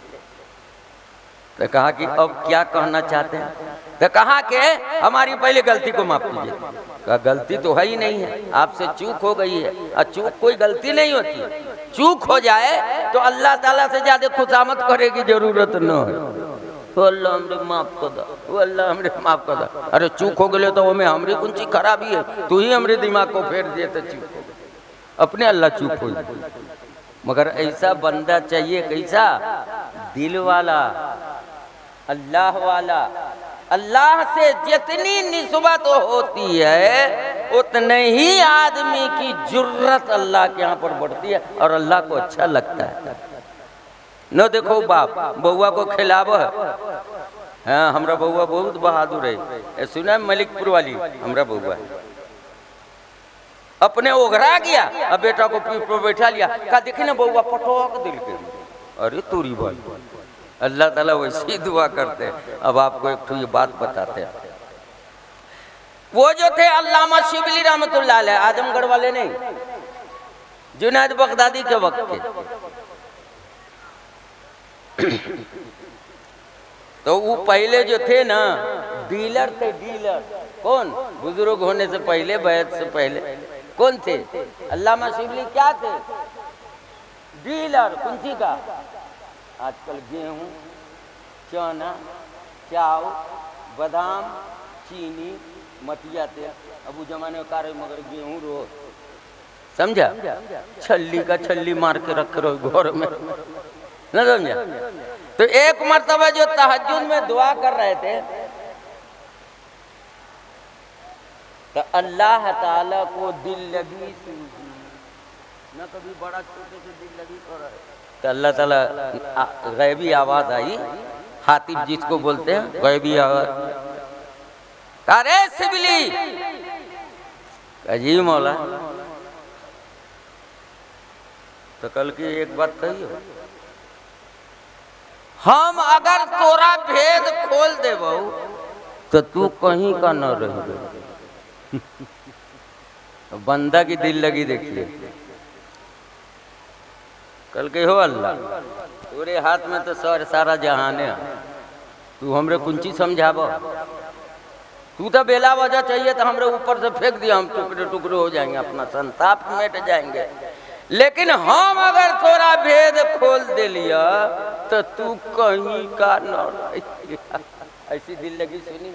तो कहा कि अब क्या कहना चाहते हैं? तो कहा कि हमारी पहले गलती को माफ कीजिए। कहा गलती तो है ही नहीं है, आपसे चूक हो गई है, और चूक कोई गलती नहीं होती। चूक हो जाए तो अल्लाह ताला से ज्यादा खुशामद करे की जरूरत न है। तो अल्लाह हमरे माफ कर दो, वो अल्लाह हमरे माफ कर दो। अरे चूक हो गए तो हमें हमरी कौन सी खराबी है? तू ही हमरे दिमाग को फेर दिए तो चूक हो, अपने अल्लाह चूक हो। मगर ऐसा बंदा चाहिए, कैसा? दिल वाला, अल्लाह वाला, अल्लाह से जितनी निस्बत होती है उतने ही आदमी की जुर्रत अल्लाह के यहाँ पर बढ़ती है और अल्लाह को अच्छा लगता है। न देखो बाप बउआ को खिलावो है, हाँ हमरा बउआ बहुत बहादुर है, सुना मलिकपुर वाली हमरा बउआ अपने ओघरा गया, अब बेटा को पीठ पर बैठा लिया, कहा देखी ना बउआ पटोक दिल के, अरे तूरी भाई अल्लाह ताला वैसी दुआ करते हैं। अब आपको एक तो ये बात बताते हैं, वो जो थे अल्लामा शिबली रहमतुल्लाह अलैह, आजमगढ़ वाले नहीं, जुनैद बगदादी के वक्त के, तो वो पहले जो थे ना डीलर थे, डीलर कौन, बुजुर्ग होने से पहले, बैत से पहले कौन थे, अल्लामा शिबली क्या थे, डीलर कुंची का। आजकल गेहूं, चना, चाव, बादाम, चीनी, मटिया थे, अब वो जमाने में कार मगर गेहूं रो, समझा, छल्ली का छल्ली मार के रख रहे घर में, न समझा। तो एक मर्तबा जो तहज्जुद में दुआ कर रहे थे तो अल्लाह ताला को दिल लगी सूझी, न कभी बड़ा छोटे से दिल लगी कर रहे, तो अल्लाह ताला गैबी आवाज आई, हातिब जिसको बोलते हैं गैबी आवाज, अरे शिबली, अजीब मौला, तो कल की एक बात कही हो, हम अगर तोरा भेद खोल देबो तो तू कहीं का न रह, बंदा की दिल लगी देखिए, कल के हो अल्लाह तोरे हाथ में तो सारा जहान है, तू हमरे कुंची समझाबो, तू तो बेला वजह चाहिए तो हमरे ऊपर से फेंक दिया, हम टुकड़े टुकड़े हो जाएंगे, अपना संताप मिट जाएंगे, लेकिन हम अगर थोड़ा भेद खोल दे लिया तो तू कहीं का न, ऐसी दिल लगी सुनी।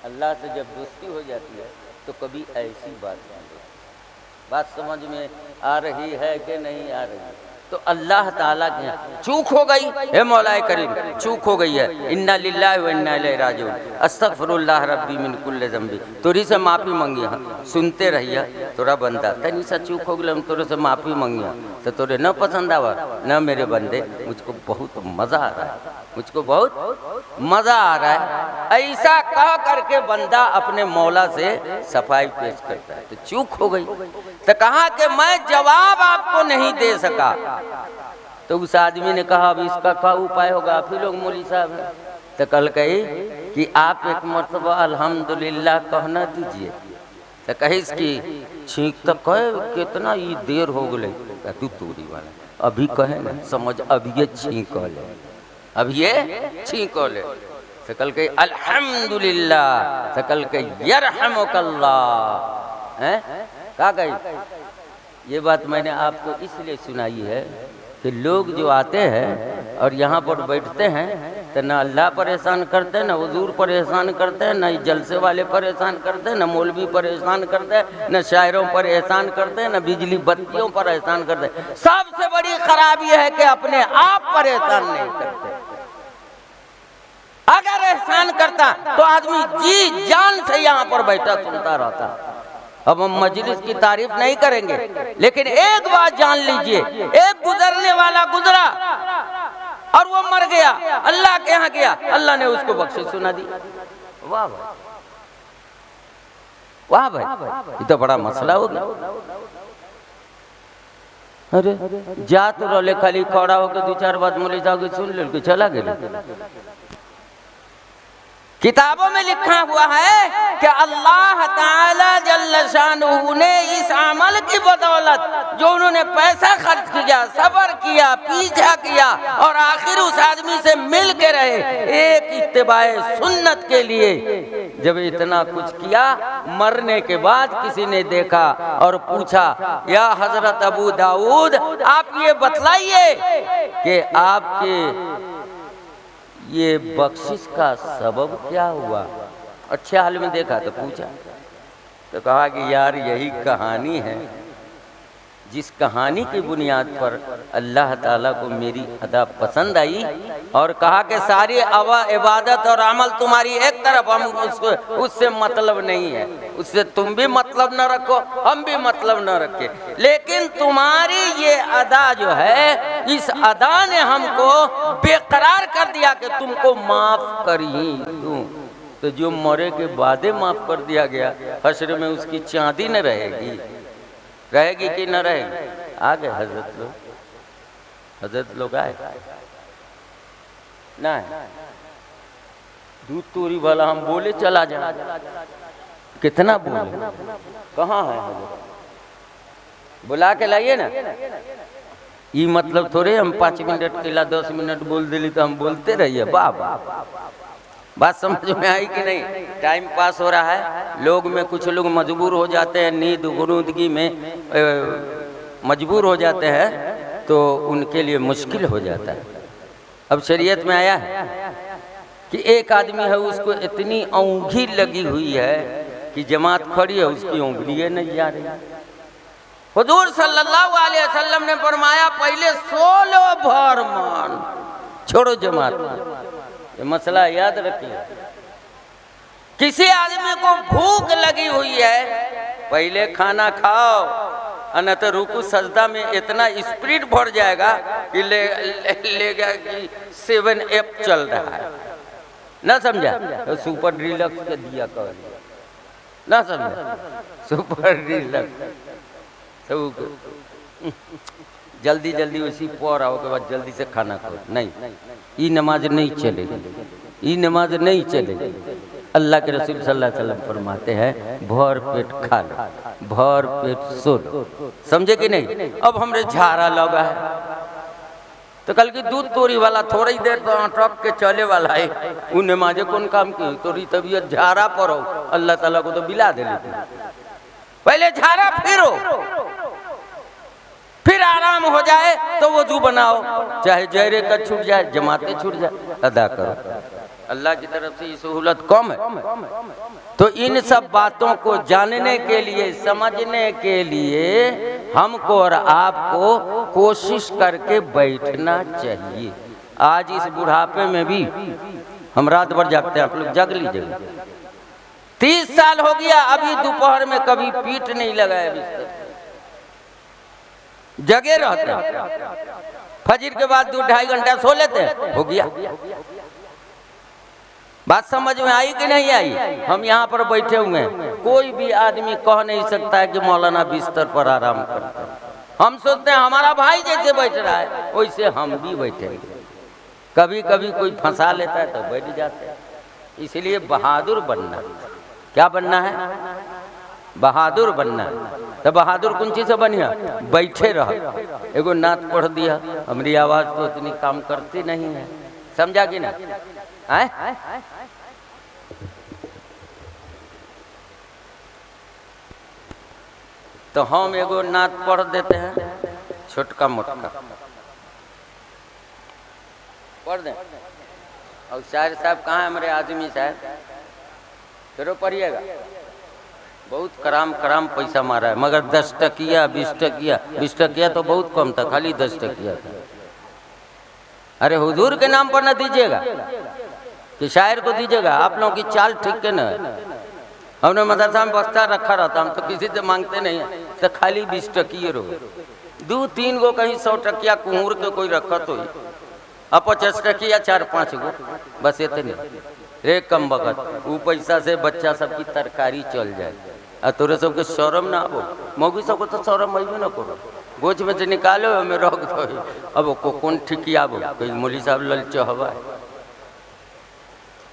अल्लाह से जब दोस्ती हो जाती है तो कभी ऐसी बात समझ में आ रही है कि नहीं आ रही, तो अल्लाह ताला के चूक हो गई है, मौलाए करीम चूक हो गई है, इन्ना लिल्लाहि व इन्ना इलैहि राजिऊन, अस्तगफिरुल्लाह रब्बी मिन कुल्लि ज़ंबी, तोरी से माफ़ी मांगी, सुनते रहिए तोरा बंदा तनी सा चूक हो गई, हम तोरे से माफ़ी मांगिया तो तोरे न पसंद आवा न मेरे बंदे, मुझको बहुत मज़ा आ रहा है, मुझको बहुत मज़ा आ रहा है, ऐसा कह करके बंदा अपने मौला से सफाई पेश करता है, तो चूक हो गई, तो कहा कि मैं जवाब आपको नहीं दे सका, तो उस आदमी ने कहा अब इसका क्या उपाय होगा, आप ही लोग मौली साहब हैं, तो कल कही कि आप एक मरतबा अल्हम्दुलिल्लाह कहना दीजिए, तो कही इसकी छींक तो कहे कितना ये देर हो गई, तू तोरी वाला अभी कहे ना समझ, अब ये छींक ले, अब ये छींक ले, तो कल कही अल्हम्दुलिल्लाह, तो कल कही यरहमुकल्लाह, हैं क्या कही, ये बात मैंने आपको इसलिए सुनाई है कि लोग जो आते हैं और यहाँ पर बैठते हैं तो न अल्लाह परेशान करते हैं, न हुजूर परेशान करते हैं, न जलसे वाले परेशान करते हैं, न मौलवी परेशान करते हैं, न शायरों पर एहसान करते हैं, न बिजली बत्तियों पर एहसान करते हैं, सबसे बड़ी खराबी है कि अपने आप पर एहसान नहीं करते। अगर एहसान करता तो आदमी जी जान से यहाँ पर बैठा सुनता रहता। अब हम मजलिस की तारीफ नहीं करेंगे, लेकिन एक बात जान लीजिए, एक गुजरने वाला गुजरा और वो मर गया, अल्लाह के यहाँ गया, अल्लाह ने उसको बख्शिश सुना दी। वाह भाई, वाह भाई, ये तो बड़ा मसला हो गया। अरे जा तो रोले खाली खड़ा होकर दो चार बात मौलवी साहब की सुन ले, चला गया। किताबों में लिखा हुआ है कि अल्लाह ताला जल्ल शानुहु ने इस अमल की बदौलत जो उन्होंने पैसा खर्च किया, सब्र किया, पीछा किया और आखिर उस आदमी से मिल के रहे, एक इत्तिबाए सुन्नत के लिए जब इतना कुछ किया, मरने के बाद किसी ने देखा और पूछा या हजरत अबू दाऊद आप ये बतलाइए कि आपके ये बख्शिश का सबब क्या हुआ। अच्छे हाल में देखा तो पूछा, तो कहा कि यार यही कहानी है जिस कहानी की बुनियाद पर अल्लाह ताला को मेरी अदा पसंद आई और कहा कि सारी इबादत और अमल तुम्हारी एक तरफ, हम उससे मतलब नहीं है, उससे तुम भी मतलब न रखो, हम भी मतलब न रखे, लेकिन तुम्हारी ये अदा जो है, इस अदा ने हमको बेकरार कर दिया कि तुमको माफ कर ही दूं। तो जो मरे के बाद माफ कर दिया गया, हश्र में उसकी चांदी न रहेगी, रहेगी कि न रहेगी? आ गए हजरत लोग आए ना, दूध तोरी वाला हम बोले चला जाए, कितना बोले, कहाँ है हजरत? बुला के लाइए ना। ये मतलब थोड़े हम 5 मिनट के ला 10 मिनट बोल दिली तो हम बोलते रहिए। वाह, बात समझ में आई कि नहीं? टाइम पास हो रहा है, लोग में कुछ लोग मजबूर हो जाते हैं, नींद गुरूदगी में मजबूर हो जाते हैं, तो उनके लिए मुश्किल हो जाता है। अब शरीयत में आया है कि एक आदमी है, उसको इतनी औंधी लगी हुई है कि जमात खड़ी है, उसकी उंगलियां नहीं जा रही। हुजूर सल्लल्लाहु अलैहि वसल्लम ने फरमाया, पहले 16 भर मान, छोड़ो जमात। ये मसला याद रखिए। किसी आदमी को भूख लगी हुई है, पहले खाना खाओ, न तो रुकू सजदा में इतना स्पीड बढ़ जाएगा कि लेगा कि 7 चल रहा है, ना समझा? तो सुपर डिलक्स के दिया कर, ना समझा? सुपर डिलक्स सब जल्दी जल्दी उसी पर आओ के बाद जल्दी से खाना खाओ। नहीं, ये नमाज नहीं चलेगी, ये नमाज नहीं चलेगी। अल्लाह के रसूल सल्लल्लाहु अलैहि वसल्लम फरमाते हैं, भर पेट खा लो, भर पेट सो लो। समझे कि नहीं? अब हमरे झाड़ा लगा है, तो कल की दूध तोरी वाला थोड़ी देर तो अटक के चले वाला है, वो नमाजे कौन काम की? तोरी तबीयत झाड़ा पर हो, अल्लाह ताला को तो बिला दे लेती। पहले झाड़ा फिर आराम हो जाए तो वजू बनाओ, चाहे जहरे का छूट जाए, जमाते छूट जाए, अदा करो। अल्लाह की तरफ से ये सहूलत कम है। तो इन सब बातों को जानने के लिए, समझने के लिए हमको और आपको कोशिश करके बैठना चाहिए। आज इस बुढ़ापे में भी हम रात भर जागते हैं, आप लोग जग लीजिए। 30 साल हो गया, अभी दोपहर में कभी पीठ नहीं लगाया बिस्तर, जगे रहते हैं। फजर के बाद 2-2.5 घंटा सो लेते हैं, हो गया। बात समझ में आई कि नहीं आई? हम यहाँ पर बैठे हुए हैं, कोई भी आदमी कह नहीं सकता है कि मौलाना बिस्तर पर आराम करते हैं। हम सोचते हैं हमारा भाई जैसे बैठ रहा है वैसे हम भी बैठेंगे। कभी कभी कोई फंसा लेता है तो बैठ जाते हैं। इसलिए बहादुर बनना, क्या बनना है? बहादुर बनना। तो बहादुर कौन चीज से बनिया? बैठे रह। एगो नात पढ़ दिया, हमारी आवाज तो इतनी काम करती नहीं है, समझा कि ना? आए? तो हम एगो नात पढ़ देते हैं, छोटका मोटका पढ़ दें। और शायर साहब कहाँ है हमारे आदमी साहब? फिर पढ़िएगा। बहुत कराम पैसा मारा है, मगर 10 टकिया 20 टकिया 20 टकिया तो बहुत कम था, खाली 10 टकिया था। अरे हुजूर के नाम पर न दीजिएगा कि शायर को दीजिएगा। आप लोगों की चाल ठीक है ना? हमने मदरसा में बस्ता रखा रहता, हम तो किसी से मांगते नहीं है, तो खाली 20 टकिए रहो। 2-3 गो कहीं 100 टकिया कुहूर के कोई रखत हो, अब 50 टकिया 4-5 गो, बस इतने। रे कम बगत वो पैसा से बच्चा सबकी तरकारी चल जाए। और तोरे सबके शर्म ना आबो, मौगी सबको तो शर्म अबे ना करो, गोच में से निकालो हमें रख दो। अब को कौन ठीक आबो, कोई मौली साहब ललच हवा।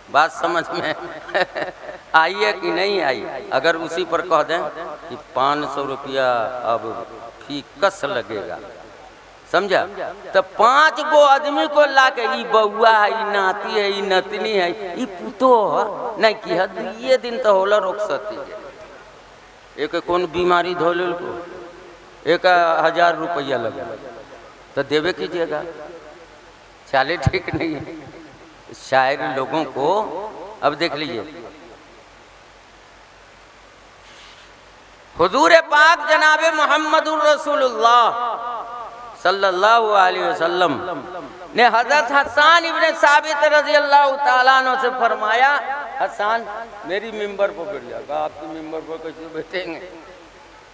बात समझ में आई है कि नहीं आई? अगर उसी पर कह दें कि 500 रुपया अब फीकस लगेगा, समझा? तो 5 गो आदमी को ला के ई बउआ है, ई नाती है, ई नतनी है, ई पुतो नहीं की हद ये दिन तो होला रोक सकती है। एक कौन बीमारी धोले को 1000 रुपया लगा तो देवे कीजिएगा, चाले ठीक नहीं है। शायर लोगों को अब देख लीजिए, हुजूर पाक जनाबे मोहम्मदुर रसूलुल्लाह सल्लल्लाहु अलैहि वसल्लम ने हजरत हसन इब्ने साबित रजी अल्लाह ताला अन्हु से फरमाया, हसन मेरी मिंबर पर बैठ जा। कहा आपकी मिंबर पर कैसे बैठेंगे?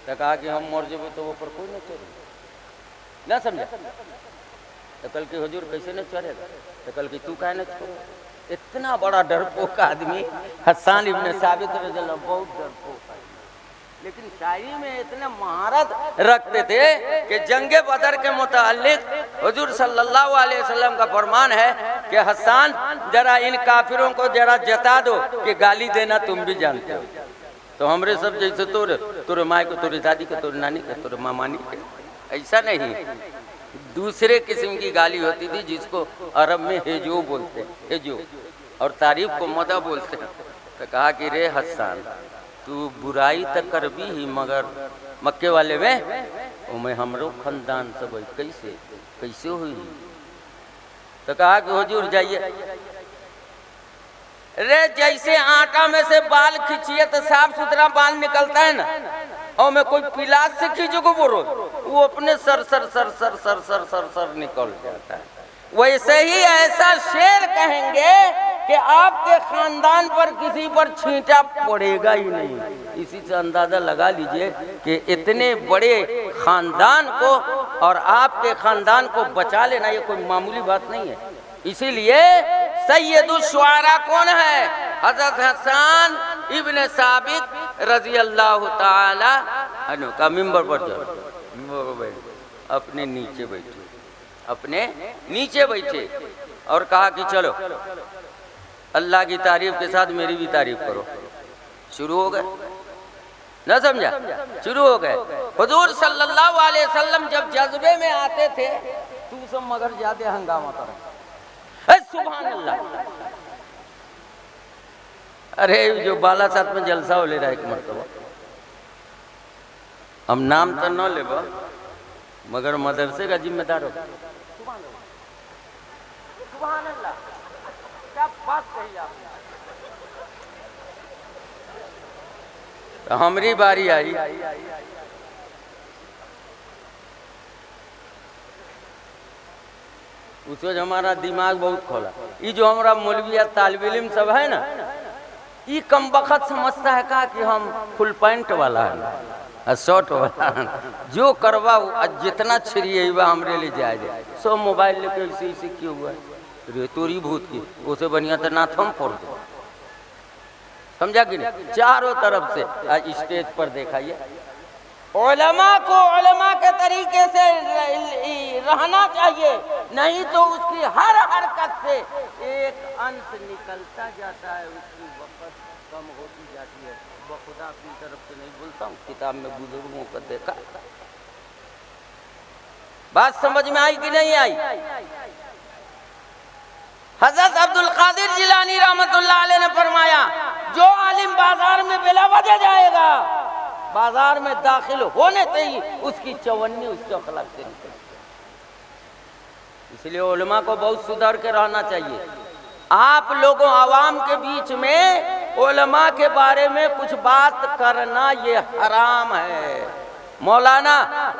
तो कहा कि हम मर जब तो वो पर कोई न चढ़े, ना समझा। तो कल की हुजूर कैसे न चढ़ेगा? तो कल की तू काहे न छोड़? इतना बड़ा डरपोक आदमी हसन इब्ने साबित रजी अल्लाह, बहुत डरपोक आदमी, लेकिन शायरी में इतने महारत रखते थे कि जंगे बदर के मुतालिक हुजूर सल्लल्लाहु अलैहि वसल्लम का फरमान है कि हसन जरा इन काफिरों को जरा जता दो कि गाली देना तुम भी जानते हो। तो हमरे सब जैसे तोरे माँ को, तोरे दादी को, तोरे नानी को, तोरे मामानी के, ऐसा नहीं, दूसरे किस्म की गाली होती थी जिसको अरब में हेजो बोलते हैं, हेजो, और तारीफ को मदा बोलते हैं। तो कहा कि रे हसन तू बुराई तक कर भी ही, मगर मक्के वाले में मैं हमरो खानदान सब कैसे कैसे हुई? तो कहा कि हुजूर जाइए, रे जैसे आटा में से बाल खींचिए तो साफ सुथरा बाल निकलता है ना, और मैं कोई पिलास से खींचो को बोलो वो अपने sir sir sir sir sir sir sir sir निकल जाता है। वैसे ही ऐसा शेर कहेंगे कि आपके खानदान पर किसी पर छींटा पड़ेगा ही नहीं। इसी से अंदाजा लगा लीजिए कि इतने बड़े खानदान को और आपके खानदान को बचा लेना ये कोई मामूली बात नहीं है। इसीलिए सैयदुल शुआरा कौन है? हजरत हसन इब्ने साबित रजी अल्लाह ताला अन्हु का मिंबर पर जाओ, मिंबर पर बैठो, अपने नीचे बैठो, अपने नीचे बैठे और कहा कि चलो अल्लाह की तारीफ के साथ मेरी भी तारीफ करो। शुरू हो गए, ना समझा? शुरू हो गए। हुजूर सल्लल्लाहु अलैहि वसल्लम जब जज्बे में आते थे तू सब मगर ज्यादा हंगामा कर, सुभान अल्लाह। अरे जो बाला साथ में जलसा हो ले रहा है एक मरतबा, हम नाम तो न लेबो मगर मदरसे का जिम्मेदार हो। सुभान अल्लाह, क्या बात कही आपने। तो हमारी बारी आई, उस वक्त हमारा दिमाग बहुत खोला। ये जो हमारा मौलविया तालिब इल्म सब है ना, ये कम बखत समझता है का कि हम फुल पैंट वाला है, शॉर्ट वाला है, जो करवा जितना छिड़िए वह हमरे ले जाए। सब मोबाइल लेके इसी इसी क्यों हुआ रे तोरी भूत की, उसे बढ़िया तो नाथ हम फोड़ दो। समझा कि नहीं? चारों तरफ से आज स्टेज पर देखाइए, उलमा को उलमा के तरीके से रहना चाहिए, नहीं तो उसकी हर हरकत से एक अंश निकलता जाता है, उसकी वक़्त कम होती जाती है। बखुदा अपनी तरफ से नहीं बोलता हूँ, किताब में बुजुर्गों को देखा। बात समझ में आई कि नहीं आई? हजरत अब्दुल कादिर जिलानी रहमतुल्लाह अलैह ने फरमाया, जो आलिम बाजार में बिला वजह जाएगा, बाजार में दाखिल होने से ही उसकी चवन्नी उसके अखलाक से निकलती है। इसलिए उलमा को बहुत सुधर के रहना चाहिए। आप लोगों आवाम के बीच में उलमा के बारे में कुछ बात करना ये हराम है। मौलाना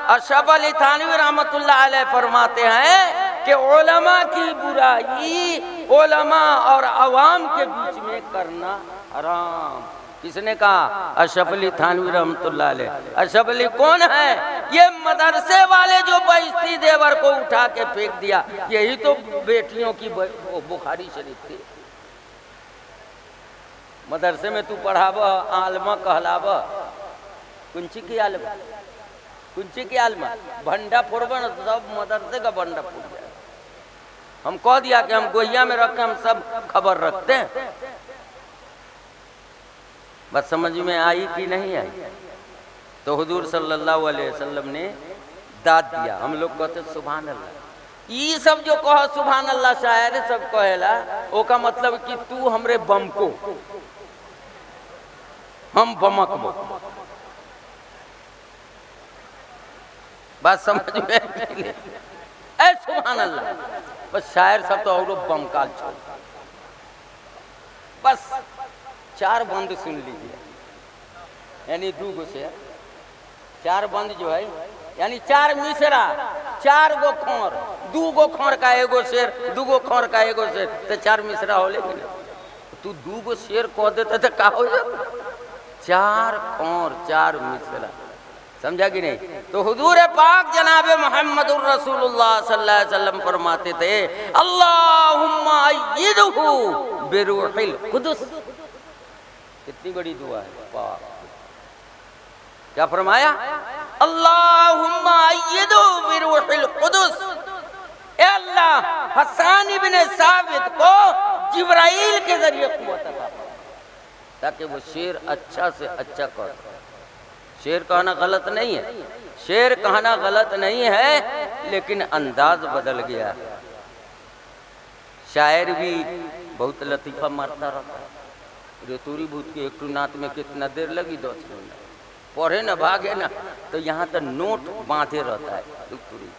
अशरफ अली थानवी रहमतुल्लाह अलैह फरमाते हैं कि उलमा की बुराई उलमा और अवाम के बीच में करना हराम। किसने कहा? अशरफ अली थानवी रहमतुल्लाह अलैह। अशरफ अली कौन है? ये मदरसे वाले जो बेइज्जती देवर को उठा के फेंक दिया, यही तो बेटियों की बुखारी शरीफ थी। मदरसे में तू पढ़ाव, आलमा कहलाव, कुंची की आलमा, कुंची की आलमा, भंडा फोड़बन सब मदरसे का भंडा फूट गया। हम कह दिया कि हम गोहिया में रख के हम सब खबर रखते हैं। बस समझ में आई कि नहीं आई? तो हुजूर सल्लल्लाहु अलैहि वसल्लम ने दाद दिया। हम लोग कहते सुभान अल्लाह। ये सब जो कहो सुभान अल्लाह शायर सब कहेला, ओका मतलब कि तू हमरे बम को हम बमकबो। बात समझ में आई? ऐ सुभान अल्लाह। बस शायर सब तो और बमकाल छोड़, बस चार बंद सुन लीजिए, यानी दू गो से चार बंद जो है यानी चार मिसरा, चार गो खोर, दू गो खोर का एगो शेर, दू गो खोर का एगो शेर, तो चार मिसरा हो लेकिन तू दू गो शेर कह देते तो का हो जाता? चार खोर चार मिसरा, समझा कि नहीं? तो हुजूर पाक जनाबे मोहम्मदुर रसूलुल्लाह सल्लल्लाहु अलैहि वसल्लम फरमाते थे अल्लाहुम्मा अय्यिदहु बिरूहिल कुदस। कितनी बड़ी दुआ है पाक। क्या फरमाया? अल्लाहुम्मा अय्यिदहु बिरूहिल कुदस। ए अल्लाह हसन इब्न साबित को जिब्राइल के जरिए कुव्वत अता फरमा ताकि वो शेर अच्छा से अच्छा कर। शेर कहना गलत नहीं है, शेर कहना गलत नहीं है, लेकिन अंदाज बदल गया। शायर भी बहुत लतीफा मारता रहता है। रेतुरी भूत की एक नात में कितना देर लगी? 10 मिनट। पढ़े न भागे ना तो यहाँ तो नोट बांधे रहता है। रेतुरी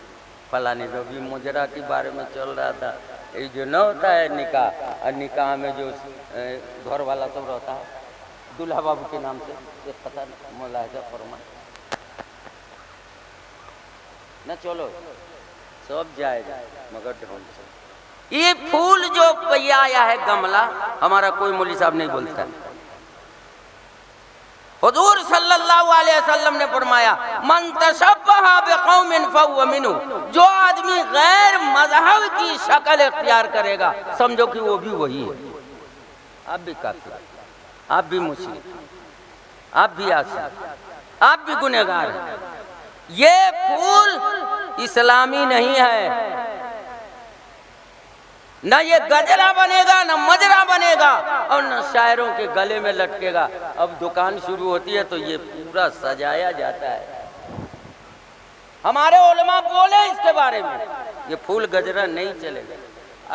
फलाने जो भी मुजरा के बारे में चल रहा था, ये जो न होता है निकाह, और निकाह में जो घर वाला सब रहता है दूल्हा बाबू के नाम से, ये पता नहीं मुलाहिजा फरमा न। चलो सब जाएगा मगर ढोल से। ये फूल जो पैया आया है गमला, हमारा कोई मौलवी साहब नहीं बोलता है। हुजूर सल्लल्लाहु अलैहि वसल्लम ने फरमाया मन तशब्बहा बिकौमिन फहुव मिन्हु। जो आदमी गैर मजहब की शक्ल इख्तियार करेगा समझो कि वो भी वही है। आप भी काफिर, आप भी मुश्रिक, आप भी आसिफ, आप भी गुनहगार हैं। ये फूल इस्लामी नहीं है। न ये गजरा बनेगा, न मजरा बनेगा, और न शायरों के गले में लटकेगा। अब दुकान शुरू होती है तो ये पूरा सजाया जाता है। हमारे उलमा बोले इसके बारे में, ये फूल गजरा नहीं चलेगा।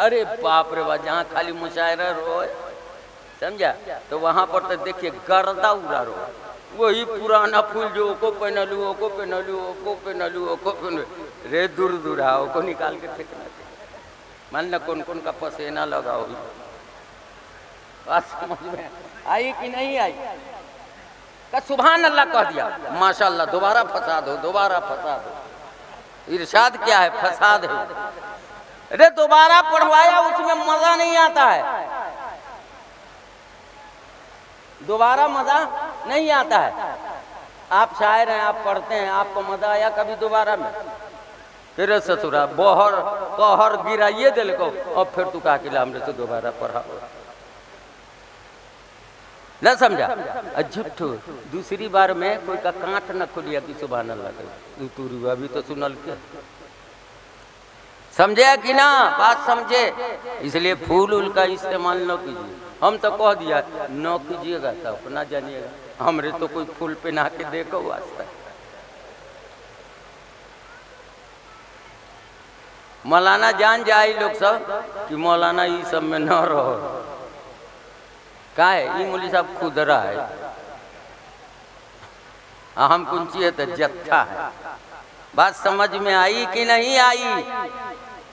अरे बाप रे बाप, जहाँ खाली मुशायरा रोए, समझा, तो वहां पर तो देखिए गर्दा उड़ा रो। वही पुराना फूल जो ओको पहनलू, ओको पहनलू, ओको पहनलू, ओको पहनलू, रे दूर दूरा ओको निकाल के फेंकना। मान लो कौन कौन का पसीना लगा हो। बात समझ में आई कि नहीं आई? का सुभान अल्लाह कह दिया, माशाअल्लाह, दोबारा फसाद हो, दोबारा फसाद हो। इरशाद क्या है? फसाद है। अरे दोबारा पढ़वाया उसमें मजा नहीं आता है, दोबारा मजा नहीं आता है। आप शायर हैं, आप पढ़ते हैं, आपको मजा आया कभी दोबारा में? तेरे ससुरा बहर कहर गिराइए दिल को, और फिर तू कहा कि हमने से दोबारा पढ़ा न, समझा? झुट्ठू दूसरी बार में कोई का कांट न खुलिया कि सुभान अल्लाह तू अभी तो सुनल के। समझे कि ना? बात समझे? इसलिए फूल उल का इस्तेमाल न कीजिए। हम तो कह दिया न कीजिएगा तो अपना जानिएगा। हमरे तो कोई फूल पहना के देखो वास्ता। मौलाना जान जाए लोग सब कि मौलाना ये सब में न रहो। का है ये मौलवी साहब खुदरा है, अहम कुंची है तो जत्था है। बात समझ में आई कि नहीं आई?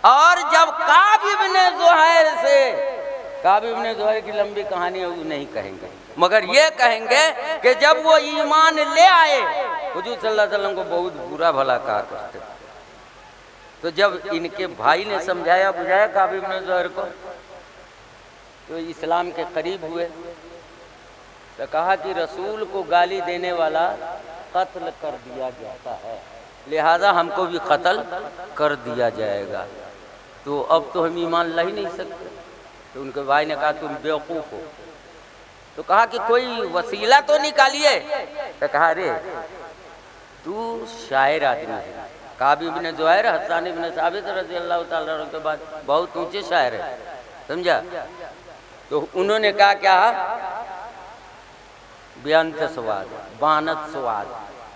और जब काब इब्न ज़ुहैर से, काब इब्न ज़ुहैर की लंबी कहानी है वो नहीं कहेंगे, मगर ये कहेंगे कि जब वो ईमान ले आए, हुजूर सल्लल्लाहु अलैहि वसल्लम को बहुत बुरा भला कहा करते। तो जब इनके भाई ने समझाया बुझाया काब इब्न ज़ुहैर को, तो इस्लाम के करीब हुए। तो कहा कि रसूल को गाली देने वाला कत्ल कर दिया जाता है, लिहाजा हमको भी कत्ल कर दिया जाएगा। तो अब तो हम ईमान ला ही नहीं सकते। तो उनके भाई ने कहा तुम बेवकूफ़ हो। तो कहा कि कोई वसीला तो निकालिए। तो कहा अरे तू शायर आदमी है। काब इब्न ज़ुहैर हसन इब्न साबित रज़ियल्लाहु ताला अन्हु के बाद बहुत ऊंचे शायर है, समझा? तो उन्होंने कहा क्या? बेअंत स्वाद, बानत स्वाद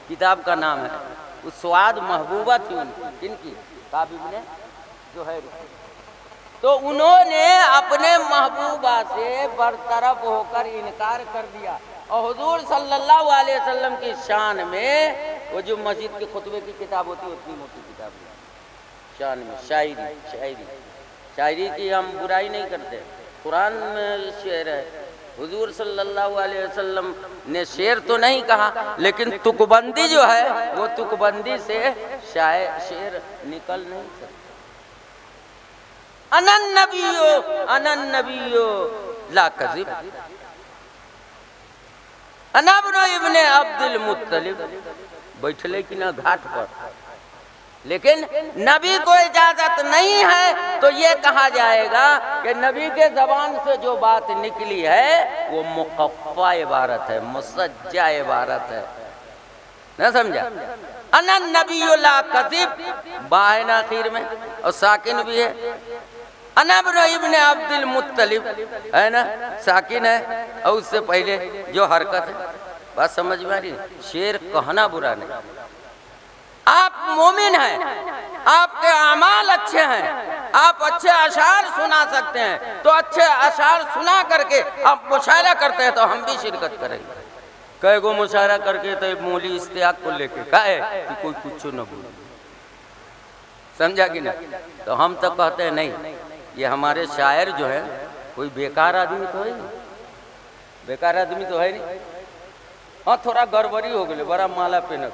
किताब का नाम है। उस स्वाद महबूबा थी उनकी, किनकी? काब इब्न ज़ुहैर। तो उन्होंने अपने महबूबा से बरतरफ होकर इनकार कर दिया। और हुजूर सल्लल्लाहु अलैहि वसल्लम की शान में वो जो मस्जिद के खुतबे की किताब होती है उतनी मोटी किताब शान में शायरी की हम बुराई नहीं करते। कुरान में शेर है हुजूर सल्लल्लाहु अलैहि वसल्लम ने शेर तो नहीं कहा, लेकिन तुकबंदी जो है वो तुकबंदी से शेर निकल नहीं सकता। अनन नबियो ला कज़िब अना इब्ने अब्दुल मुत्तलिब। बैठले कि ना घाट पर, लेकिन नबी को इजाजत नहीं है तो ये कहा जाएगा कि नबी के जबान से जो बात निकली है वो मुकफ़्फ़ा इबारत है, मुसज्जा इबारत है। ना समझा? अनन नबियो ला कज़िब बा है ना आखिर में और साकिन भी है। अना इब्ने अब्दुल मुत्तलिब है ना, साकिन है और उससे पहले जो हरकत है। बात समझ में आ रही? शेर कहना बुरा नहीं। आप मोमिन हैं, आपके अमाल अच्छे हैं, आप अच्छे अशार सुना सकते हैं, तो अच्छे अशार सुना करके आप मुशायरा करते हैं तो हम भी शिरकत करेंगे। कई गो मुशायरा करके तो मौली इस्तियाक को लेके कहे कि कोई कुछ न बोले, समझा कि ना? तो हम तो कहते हैं नहीं, ये हमारे शायर जो है कोई बेकार आदमी तो है नहीं, बेकार आदमी तो है नहीं। हाँ थोड़ा गड़बड़ी हो गई, बड़ा माला पे न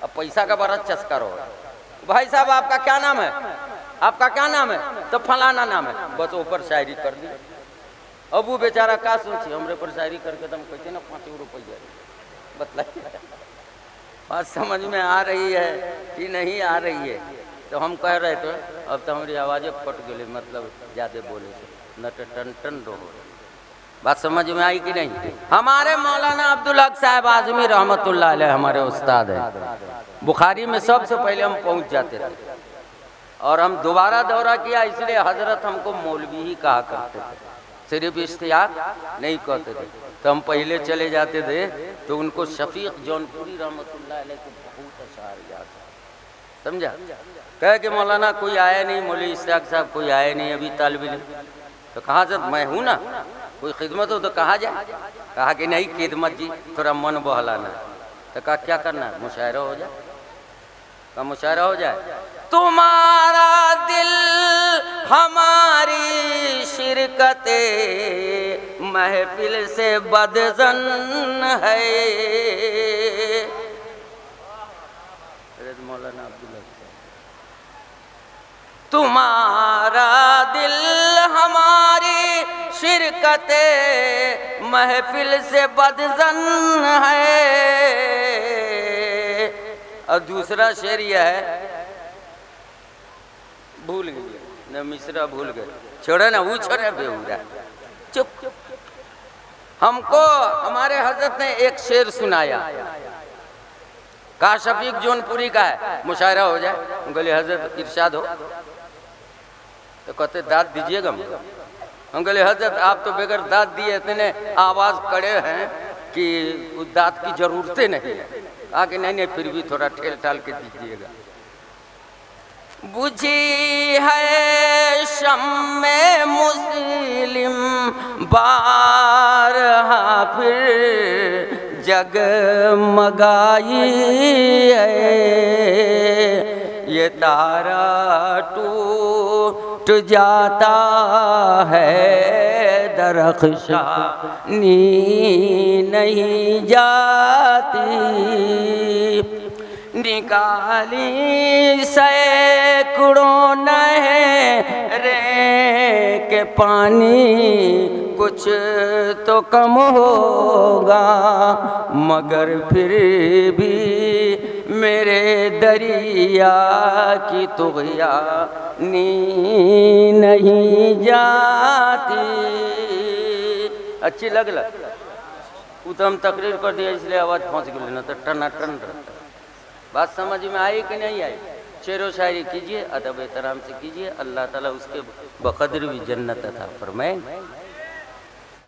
अब पैसा का बड़ा चस्का रहो। भाई साहब आपका क्या नाम है? आपका क्या नाम है? तो फलाना नाम है, बस ऊपर शायरी कर दी। अब वो बेचारा का सोची हमरे पर शायरी करके तुम कहते ना 5 रुपया बतलाइए। बात समझ में आ रही है कि नहीं आ रही है? तो हम कह रहे थे अब तो हमारी आवाज़ें फट गई, मतलब ज़्यादा बोले से नट टन टन रहो। बात समझ में आई कि नहीं? हमारे मौलाना अब्दुल हक साहब आज़मी रहमतुल्लाह अलैह हमारे उस्ताद हैं। बुखारी में सबसे पहले हम पहुंच जाते थे और हम दोबारा दौरा किया, इसलिए हजरत हमको मौलवी ही कहा करते थे, सिर्फ इश्तियाक नहीं कहते थे। तो हम पहले चले जाते थे तो उनको शफीक जौनपुरी रहमतुल्लाह अलैह के बहुत अशार याद है, समझा? कहे कि मौलाना कोई आया नहीं, मौलवी इश्तियाक साहब कोई आया नहीं अभी तालिब इल्म। तो कहा जब मैं हूँ ना, कोई खिदमत हो तो कहा जाए। कहा कि नहीं खिदमत जी, थोड़ा मन बहलाना। तो कहा क्या करना है? मुशायरा हो जाए। का मुशायरा हो जाए। तुम्हारा दिल हमारी शिरकते महफिल से बदजन है। मौलाना अब्दुल तुम्हारा दिल हमारी शिरकते महफिल से बदजन है। और दूसरा शेर यह है, भूल गए न मिश्रा भूल गए, छोड़े ना वो छोड़े बेहुरा चुप। हमको हमारे हजरत ने एक शेर सुनाया, कहा शफीक जौनपुरी का है, मुशायरा हो जाए। बोले हजरत इरशाद हो। तो कहते दाद दीजिएगा। हम बोले हजरत आप तो बगैर दाद दिए इतने आवाज कड़े हैं कि उस दाद की जरूरतें नहीं है। आगे नहीं फिर भी थोड़ा ठेल ठाल के दीजिएगा। बुझी है शम्मे मुस्लिम बारहा फिर जगमगाई है। ये तारा टूट जाता है दरख्शानी नहीं जाती। निकाली सैकड़ों नहरें के पानी कुछ तो कम होगा, मगर फिर भी मेरे दरिया की तुग़यानी नहीं जाती। अच्छी लगला वो तो हम तकरीर कर दिया इसलिए आवाज़ पहुँच गई, ना तो टना टन रहता। बात समझ में आई कि नहीं आई? शेरो शायरी कीजिए, अदब एहतराम से कीजिए, अल्लाह ताला उसके बकदर भी जन्नत अता फरमाए।